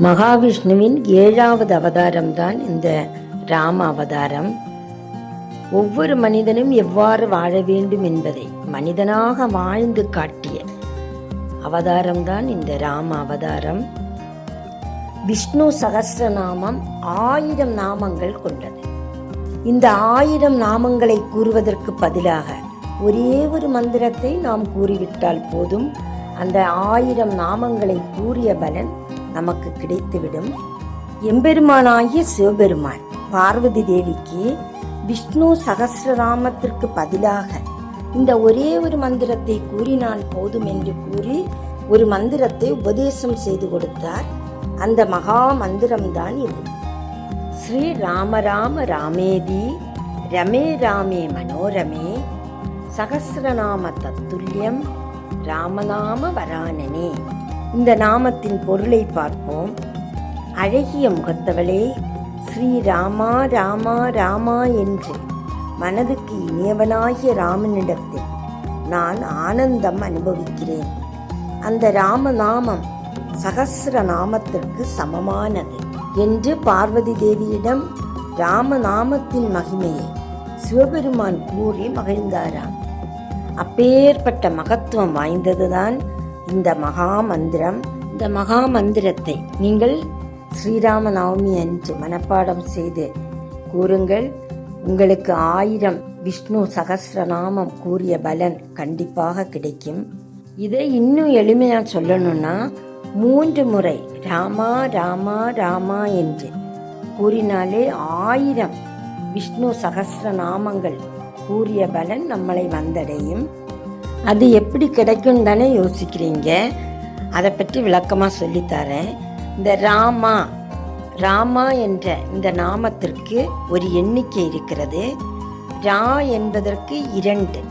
மகாவிஷ்ணுவின் 7வது அவதாரம்தான் இந்த ராம அவதாரம். ஒவ்வொரு மனிதனும் எவ்வாறு வாழ வேண்டும் என்பதை மனிதனாக வாழ்ந்து காட்டிய அவதாரம்தான் இந்த ராம அவதாரம். விஷ்ணு சகஸ்ரநாமம் 1000 நாமங்கள் கொண்டது. இந்த 1000 நாமங்களை கூறுவதற்கு பதிலாக ஒரே ஒரு மந்திரத்தை நாம் கூறிவிட்டால் போதும். அந்த 1000 நாமங்களை கூறிய பலன் நமக்கு கிடைத்துவிடும். எம்பெருமானாகிய சிவபெருமான் பார்வதி தேவிக்கு விஷ்ணு சகஸ்ரநாமத்திற்கு பதிலாக இந்த ஒரே ஒரு மந்திரத்தை கூறினால் போதும் என்று கூறி ஒரு மந்திரத்தை உபதேசம் செய்து கொடுத்தார். அந்த மகா மந்திரம்தான் இது. ஸ்ரீ ராம ராம ராமேதி ரமே ராமே மனோரமே சகஸ்ரநாம தத்துல்யம் ராமநாம வரானனே. இந்த நாமத்தின் பொருளை பார்ப்போம். அழகிய முகத்தவளே, ஸ்ரீ ராமா ராமா ராமா என்று மனதுக்கு இனியவனாகிய ராமனிடத்தில் நான் ஆனந்தம் அனுபவிக்கிறேன். அந்த ராமநாமம் சகஸ்ர நாமத்திற்கு சமமானது என்று பார்வதி தேவியிடம் ராமநாமத்தின் மகிமையை சிவபெருமான் கூறி மகிழ்ந்தாராம். அப்பேற்பட்ட மகத்துவம் வாய்ந்ததுதான் இந்த மகா மந்திரம். இந்த மகா மந்திரத்தை நீங்கள் ஸ்ரீராம நவமி அன்று மனப்பாடம் செய்து கூறுங்கள். உங்களுக்கு 1000 விஷ்ணு சகஸ்ரநாமம் கூறிய பலன் கண்டிப்பாக கிடைக்கும். இதை இன்னும் எளிமையா சொல்லணும்னா 3 முறை ராமா ராமா ராமா என்று கூறினாலே 1000 விஷ்ணு சகஸ்ரநாமங்கள் கூறிய பலன் நம்மளை வந்தடையும். அது எப்படி கிடைக்கும் தானே யோசிக்கிறீங்க. அதை பற்றி விளக்கமாக சொல்லித்தரேன். இந்த ராமா என்ற இந்த நாமத்திற்கு ஒரு எண்ணிக்கை இருக்கிறது. ரா என்பதற்கு 2,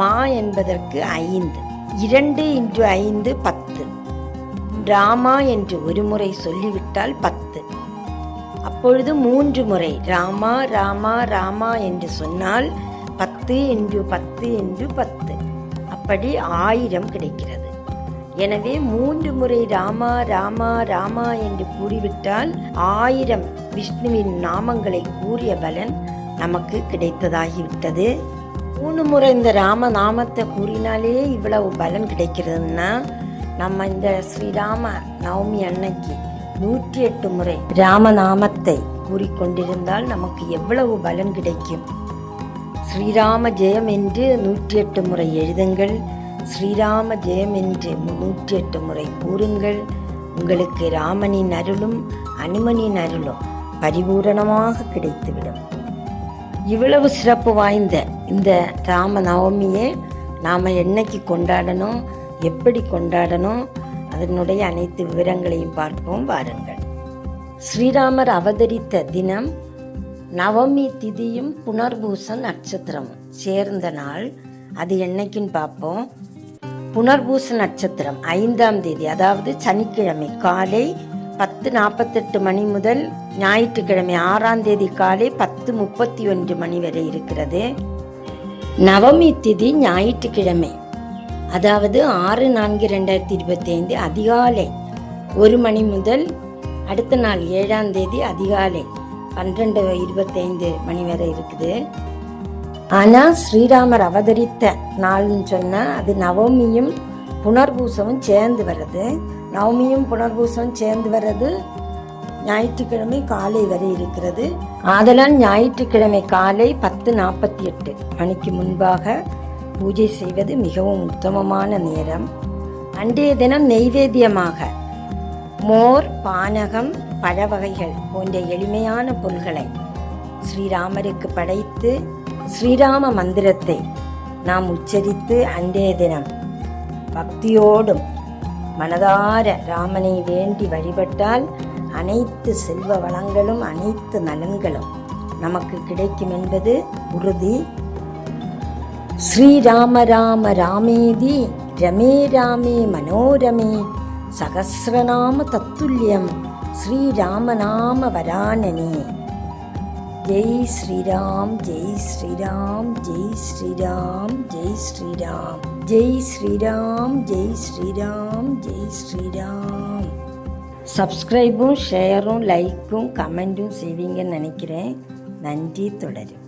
மா என்பதற்கு 5. 2 × 5 10. ராமா என்று ஒரு முறை சொல்லிவிட்டால் 10. அப்பொழுது 3 முறை ராமா ராமா ராமா என்று சொன்னால் 10 × 10 × 10, அப்படி 1000 கிடைக்கிறது. எனவே 3 முறை ராமா ராமா ராமா என்று கூறிவிட்டால் 1000 விஷ்ணுவின் நாமங்களை கூறிய பலன் நமக்கு கிடைத்ததாகிவிட்டது. 3 முறை இந்த ராம நாமத்தை கூறினாலே இவ்வளவு பலன் கிடைக்கிறதுன்னா, நம்ம இந்த ஸ்ரீராம நவமி அன்னைக்கு 108 முறை ராமநாமத்தை கூறிக்கொண்டிருந்தால் நமக்கு எவ்வளவு பலன் கிடைக்கும். ஸ்ரீராம ஜெயம் என்று 108 முறை எழுதுங்கள். ஸ்ரீராம ஜெயம் என்று 108 முறை கூறுங்கள். உங்களுக்கு ராமனின் அருளும் அனுமனின் அருளும் பரிபூரணமாக கிடைத்துவிடும். இவ்வளவு சிறப்பு வாய்ந்த இந்த ராம நவமியை நாம் என்னைக்கு கொண்டாடணும், எப்படி கொண்டாடணும், அதனுடைய அனைத்து விவரங்களையும் பார்ப்போம் வாருங்கள். ஸ்ரீராமர் அவதரித்த தினம் நவமி திதியும் புனர்பூச நட்சத்திரமும் சேர்ந்த நாள். அது என்னைக்குன்னு பார்ப்போம். புனர்பூச நட்சத்திரம் 5ஆம் தேதி, அதாவது சனிக்கிழமை காலை 10:48 மணி முதல் ஞாயிற்றுக்கிழமை 6ஆம் தேதி காலை 10:31 மணி வரை இருக்கிறது. நவமி திதி ஞாயிற்றுக்கிழமை, அதாவது 6/4/2025 அதிகாலை 1 மணி முதல் அடுத்த நாள் 7ஆம் தேதி அதிகாலை 12:25 மணி வரை இருக்குது. ஆனால் ஸ்ரீராமர் அவதரித்த நாள்னு சொன்னால் அது நவமியும் புனர்பூசமும் சேர்ந்து வர்றது. நவமியும் புனர்பூசமும் சேர்ந்து வர்றது ஞாயிற்றுக்கிழமை காலை வரை இருக்கிறது. ஆதலால் ஞாயிற்றுக்கிழமை காலை 10:48 மணிக்கு முன்பாக பூஜை செய்வது மிகவும் உத்தமமான நேரம். அன்றைய தினம் நெய்வேத்தியமாக மோர், பானகம், பழ வகைகள் போன்ற எளிமையான பொருள்களை ஸ்ரீராமருக்கு படைத்து ஸ்ரீராம மந்திரத்தை நாம் உச்சரித்து அன்றைய தினம் பக்தியோடும் மனதார ராமனை வேண்டி வழிபட்டால் அனைத்து செல்வ வளங்களும் அனைத்து நலன்களும் நமக்கு கிடைக்கும் என்பது உறுதி. ஸ்ரீராம ராம ராமேதி ரமே ராமே மனோரமே சகஸ்ரநாம தத்துல்யம் ஸ்ரீராமநாம வரானனே. ஜெய் ஸ்ரீராம், ஜெய் ஸ்ரீராம், ஜெய் ஸ்ரீராம், ஜெய் ஸ்ரீராம், ஜெய் ஸ்ரீராம், ஜெய் ஸ்ரீராம், ஜெய் ஸ்ரீராம். சப்ஸ்கிரைபும் ஷேரும் லைக்கும் கமெண்ட்டும் செய்வீங்கன்னு நினைக்கிறேன். நன்றி. தொடரும்.